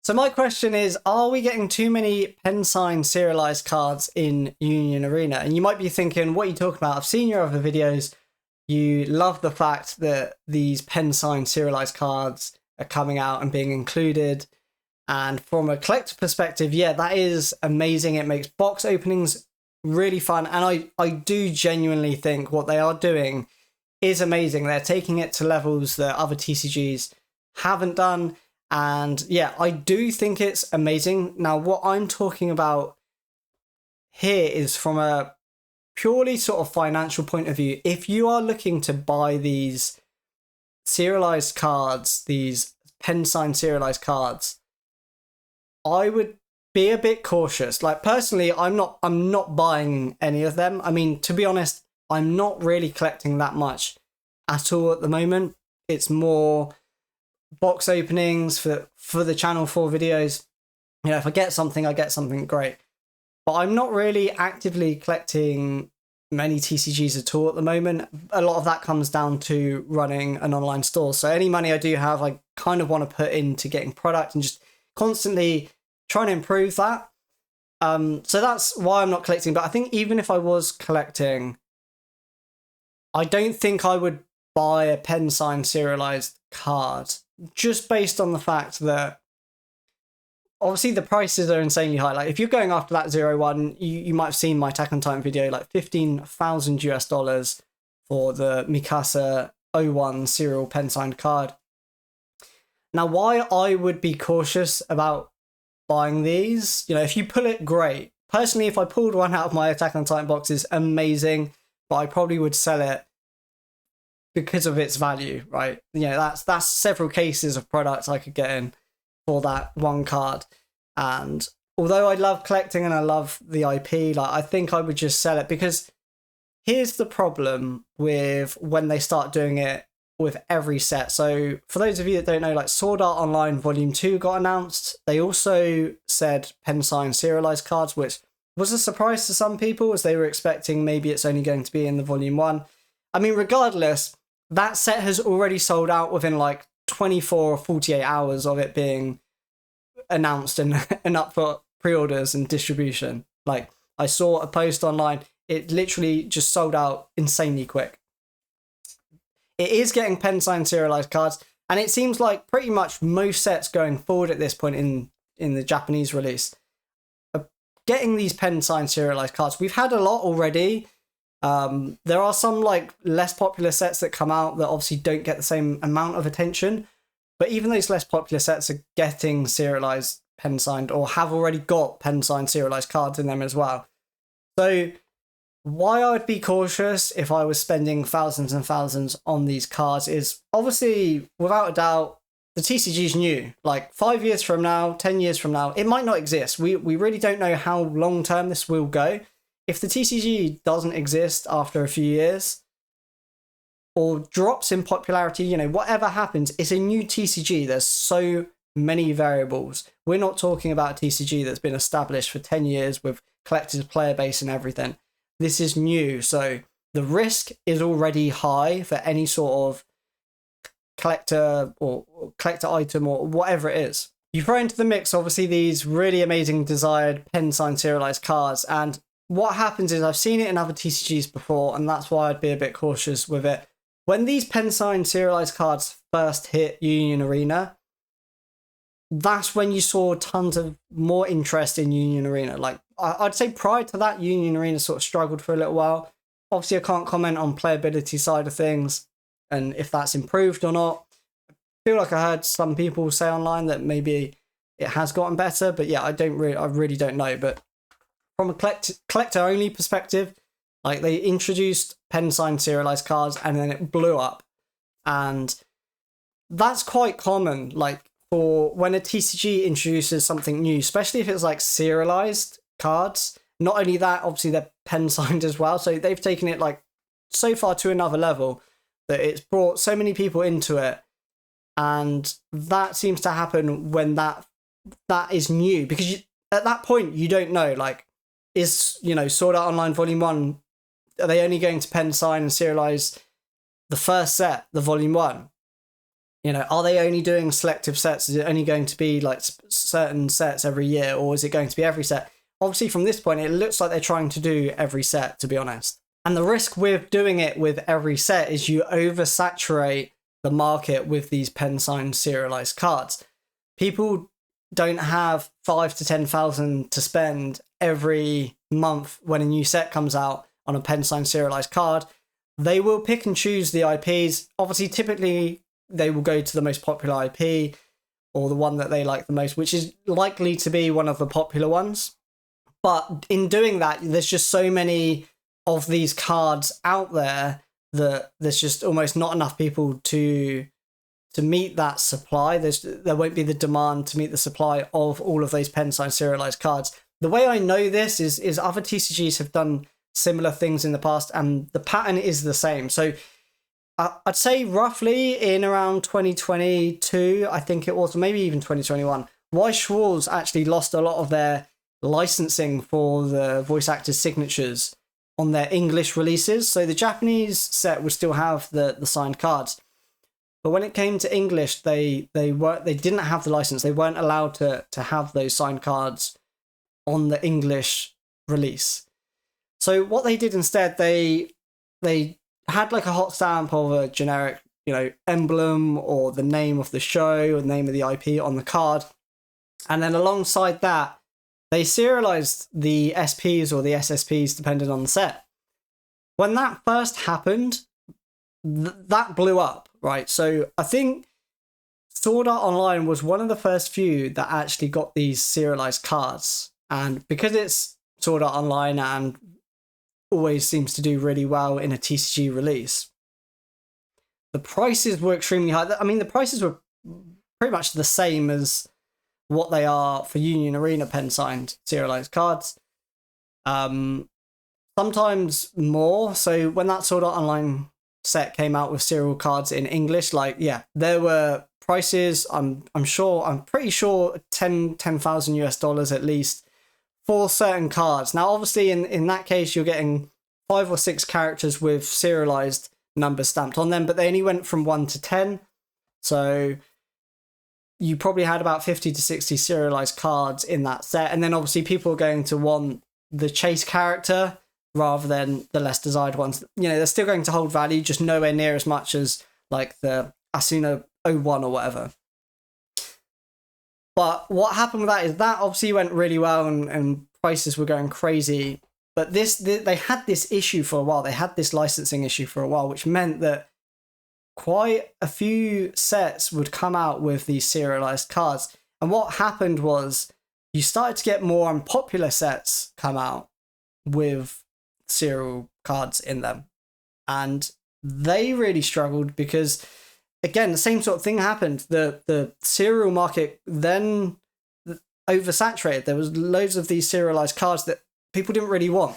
So my question is, are we getting too many pen sign serialized cards in Union Arena? And you might be thinking, what are you talking about? I've seen your other videos. You love the fact that these pen sign serialized cards are coming out and being included. And from a collector perspective, yeah, that is amazing. It makes box openings really fun. And I do genuinely think what they are doing is amazing. They're taking it to levels that other TCGs haven't done. And yeah, I do think it's amazing. Now, what I'm talking about here is from a purely sort of financial point of view. If you are looking to buy these serialized cards, these pen sign serialized cards, I would be a bit cautious. Like, personally, I'm not buying any of them. I mean, to be honest, I'm not really collecting that much at all at the moment. It's more box openings for the channel 4 videos. You know, if I get something, I get something great. But I'm not really actively collecting many TCGs at all at the moment. A lot of that comes down to running an online store. So any money I do have, I kind of want to put into getting product and just constantly trying to improve that. So that's why I'm not collecting. But I think even if I was collecting, I don't think I would buy a pen sign serialized card, just based on the fact that obviously the prices are insanely high. Like, if you're going after that 0-1, you might have seen my Attack on Titan video, like $15,000 for the Mikasa 01 serial pen signed card. Now, why I would be cautious about buying these, you know, if you pull it, great. Personally, if I pulled one out of my Attack on Titan boxes, amazing, but I probably would sell it because of its value, right? You know, that's several cases of products I could get in for that one card. And although I love collecting and I love the IP, like, I think I would just sell it, because here's the problem with when they start doing it with every set. So for those of you that don't know, like, Sword Art Online Volume 2 got announced. They also said pen sign serialized cards, which was a surprise to some people, as they were expecting maybe it's only going to be in the Volume 1. I mean, regardless, that set has already sold out within like 24 or 48 hours of it being announced and up for pre-orders and distribution. Like, I saw a post online, it literally just sold out insanely quick. It is getting pen sign serialized cards, and it seems like pretty much most sets going forward at this point in the Japanese release are getting these pen sign serialized cards. We've had a lot already. There are some like less popular sets that come out that obviously don't get the same amount of attention, but even those less popular sets are getting serialized pen signed, or have already got pen signed serialized cards in them as well. So why I would be cautious if I was spending thousands and thousands on these cards is, obviously, without a doubt, the TCG's new. Like, 5 years from now, 10 years from now, it might not exist. We really don't know how long term this will go. If the TCG doesn't exist after a few years, or drops in popularity, you know, whatever happens, it's a new TCG. There's so many variables. We're not talking about a TCG that's been established for 10 years with collected player base and everything. This is new, so the risk is already high for any sort of collector or collector item or whatever it is. You throw into the mix, obviously, these really amazing desired pen sign serialized cards, and what happens is, I've seen it in other TCGs before, and that's why I'd be a bit cautious with it. When these pen sign serialized cards first hit Union Arena, that's when you saw tons of more interest in Union Arena. Like, I'd say prior to that, Union Arena sort of struggled for a little while. Obviously, I can't comment on playability side of things and if that's improved or not. I feel like I heard some people say online that maybe it has gotten better, but yeah, I really don't know. But from a collector only perspective, like, they introduced pen sign serialized cards and then it blew up, and that's quite common. Like, for when a TCG introduces something new, especially if it's like serialized cards. Not only that, obviously they're pen signed as well, so they've taken it like so far to another level that it's brought so many people into it, and that seems to happen when that is new, because at that point you don't know, like, is, you know, Sword Art Online Volume 1, are they only going to pen sign and serialize the first set, the Volume 1? You know, are they only doing selective sets? Is it only going to be like certain sets every year, or is it going to be every set? Obviously, from this point, it looks like they're trying to do every set, to be honest. And the risk with doing it with every set is you oversaturate the market with these pen signed serialized cards. People don't have 5 to 10,000 to spend every month when a new set comes out on a pen signed serialized card. They will pick and choose the IPs. Obviously, typically they will go to the most popular IP or the one that they like the most, which is likely to be one of the popular ones. But in doing that, there's just so many of these cards out there that there's just almost not enough people to meet that supply. There won't be the demand to meet the supply of all of those pen signed serialized cards. The way I know this is other TCGs have done similar things in the past, and the pattern is the same. So I'd say roughly in around 2022, I think it was, maybe even 2021, Weiss Schwarz actually lost a lot of their licensing for the voice actors' signatures on their English releases. So the Japanese set would still have the signed cards. But when it came to English, they didn't have the license. They weren't allowed to have those signed cards on the English release. So what they did instead, they had like a hot stamp of a generic, emblem or the name of the show or the name of the IP on the card. And then alongside that, they serialized the SPs or the SSPs depending on the set. When that first happened, that blew up, right? So I think Sword Art Online was one of the first few that actually got these serialized cards. And because it's Sword Art Online and always seems to do really well in a TCG release, the prices were extremely high. I mean, the prices were pretty much the same as what they are for Union Arena pen signed serialized cards. Sometimes more. So when that Sword Art Online set came out with serial cards in English, there were prices. I'm pretty sure 10,000 US dollars at least for certain cards. Now, obviously, in that case, you're getting 5 or 6 characters with serialized numbers stamped on them, but they only went from 1 to 10. So you probably had about 50 to 60 serialized cards in that set. And then obviously people are going to want the chase character rather than the less desired ones. They're still going to hold value, just nowhere near as much as like the Asuna 01 or whatever. But what happened with that is that obviously went really well and prices were going crazy. But they had this issue for a while. They had this licensing issue for a while, which meant that quite a few sets would come out with these serialized cards. And what happened was you started to get more unpopular sets come out with serial cards in them. And they really struggled because, again, the same sort of thing happened. The serial market then oversaturated. There was loads of these serialized cards that people didn't really want.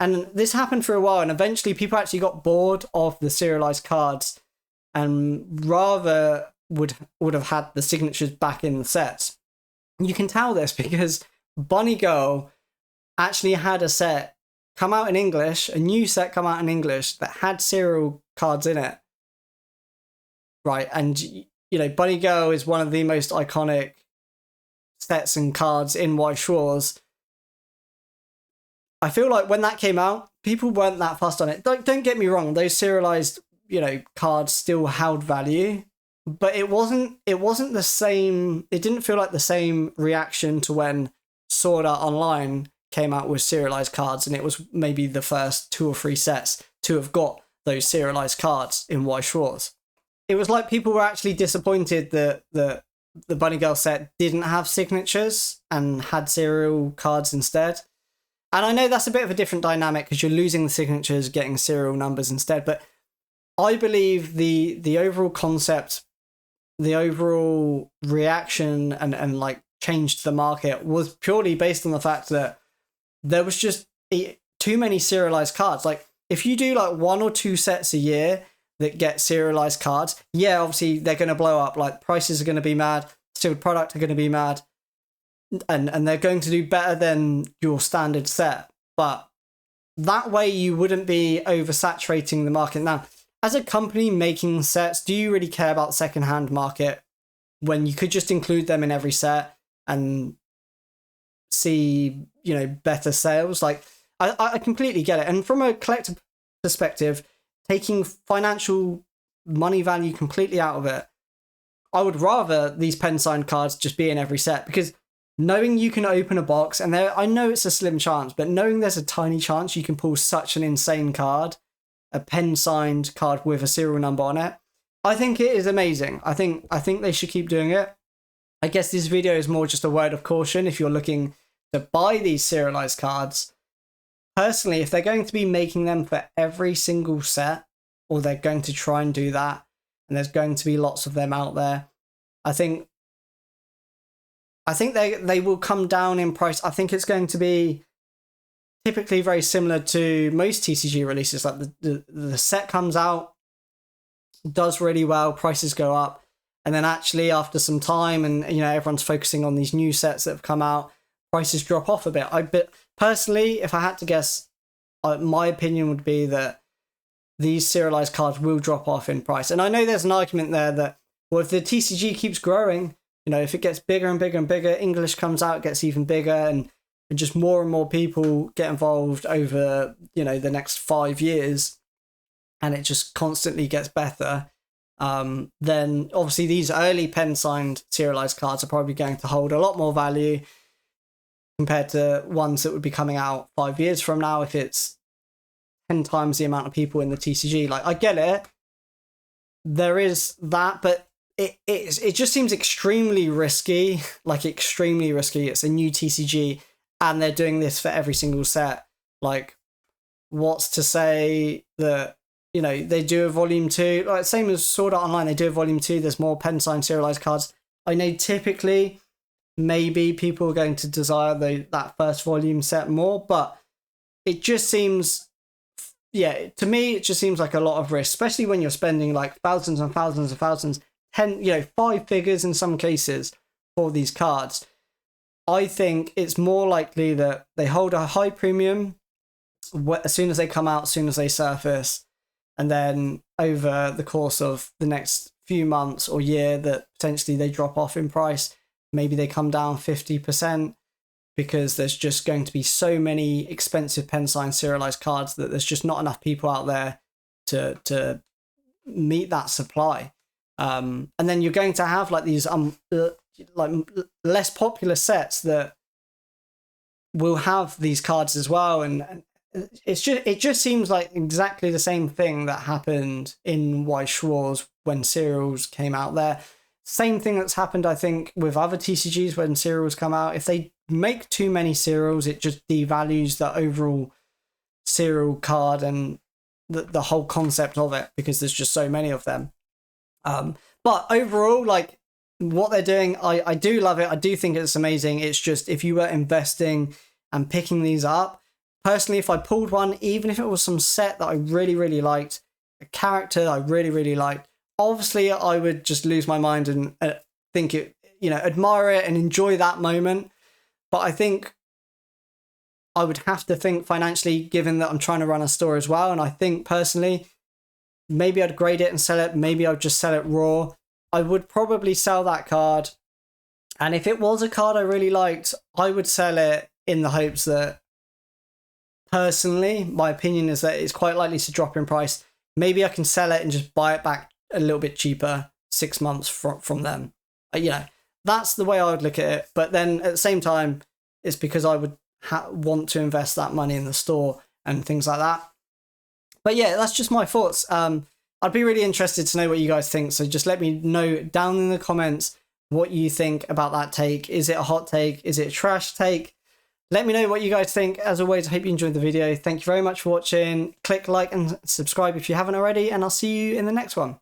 And this happened for a while, and eventually people actually got bored of the serialized cards and rather would have had the signatures back in the sets. You can tell this because Bunny Girl actually had a set come out in English, a new set come out in English that had serial cards in it. Right, and Bunny Girl is one of the most iconic sets and cards in Weiss Schwarz. I feel like when that came out, people weren't that fussed on it. Don't get me wrong, those serialized, cards still held value, but it wasn't the same. It didn't feel like the same reaction to when Sword Art Online came out with serialized cards, and it was maybe the first 2 or 3 sets to have got those serialized cards in Weiss Schwarz. It was like people were actually disappointed that the Bunny Girl set didn't have signatures and had serial cards instead. And I know that's a bit of a different dynamic because you're losing the signatures, getting serial numbers instead. But I believe the overall concept, the overall reaction and like change to the market was purely based on the fact that there was just too many serialized cards. Like if you do like 1 or 2 sets a year that get serialized cards, yeah, obviously they're going to blow up. Like prices are going to be mad, sealed product are going to be mad, and they're going to do better than your standard set. But that way you wouldn't be oversaturating the market. Now, as a company making sets, do you really care about the secondhand market when you could just include them in every set and see, you know, better sales. Like, I completely get it. And from a collector perspective, taking financial money value completely out of it, I would rather these pen signed cards just be in every set, because knowing you can open a box, and I know it's a slim chance, but knowing there's a tiny chance you can pull such an insane card, a pen signed card with a serial number on it, I think it is amazing. I think they should keep doing it. I guess this video is more just a word of caution if you're looking to buy these serialized cards. Personally, if they're going to be making them for every single set, or they're going to try and do that, and there's going to be lots of them out there, I think they will come down in price. I think it's going to be typically very similar to most TCG releases. Like the set comes out, does really well, prices go up, and then actually after some time, and you know, everyone's focusing on these new sets that have come out, prices drop off a bit. But personally, if I had to guess, my opinion would be that these serialized cards will drop off in price. And I know there's an argument there that, well, if the TCG keeps growing, you know, if it gets bigger and bigger and bigger, English comes out, gets even bigger, and just more and more people get involved over, you know, the next 5 years, and it just constantly gets better, then obviously these early pen signed serialized cards are probably going to hold a lot more value compared to ones that would be coming out 5 years from now if it's 10 times the amount of people in the TCG. Like, I get it, there is that, but it just seems extremely risky. Like, extremely risky. It's a new TCG and they're doing this for every single set. Like, what's to say that, you know, they do a volume 2, like same as Sword Art Online, they do a volume 2, there's more pen signed serialized cards. I know typically maybe people are going to desire that first volume set more, but it just seems, yeah, to me it just seems like a lot of risk, especially when you're spending like thousands and thousands and thousands, 10, you know, 5 figures in some cases for these cards. I think it's more likely that they hold a high premium as soon as they come out, as soon as they surface, and then over the course of the next few months or year that potentially they drop off in price. Maybe they come down 50% because there's just going to be so many expensive pen signed serialized cards that there's just not enough people out there to meet that supply. And then you're going to have like these like less popular sets that will have these cards as well, and it just seems like exactly the same thing that happened in Weiss when serials came out there. Same thing that's happened, I think, with other TCGs when serials come out. If they make too many serials, it just devalues the overall serial card and the whole concept of it, because there's just so many of them. But overall, like, what they're doing, I do love it. I do think it's amazing. It's just, if you were investing and picking these up, personally, if I pulled one, even if it was some set that I really, really liked, a character that I really, really liked, obviously I would just lose my mind and think it, you know, admire it and enjoy that moment. But I think I would have to think financially, given that I'm trying to run a store as well. And I think personally, maybe I'd grade it and sell it. Maybe I'd just sell it raw. I would probably sell that card. And if it was a card I really liked, I would sell it in the hopes that, personally, my opinion is that it's quite likely to drop in price. Maybe I can sell it and just buy it back a little bit cheaper 6 months from them. You know, that's the way I would look at it. But then at the same time, it's because I would want to invest that money in the store and things like that. But yeah, that's just my thoughts. I'd be really interested to know what you guys think. So just let me know down in the comments what you think about that take. Is it a hot take? Is it a trash take? Let me know what you guys think. As always, I hope you enjoyed the video. Thank you very much for watching. Click like and subscribe if you haven't already, and I'll see you in the next one.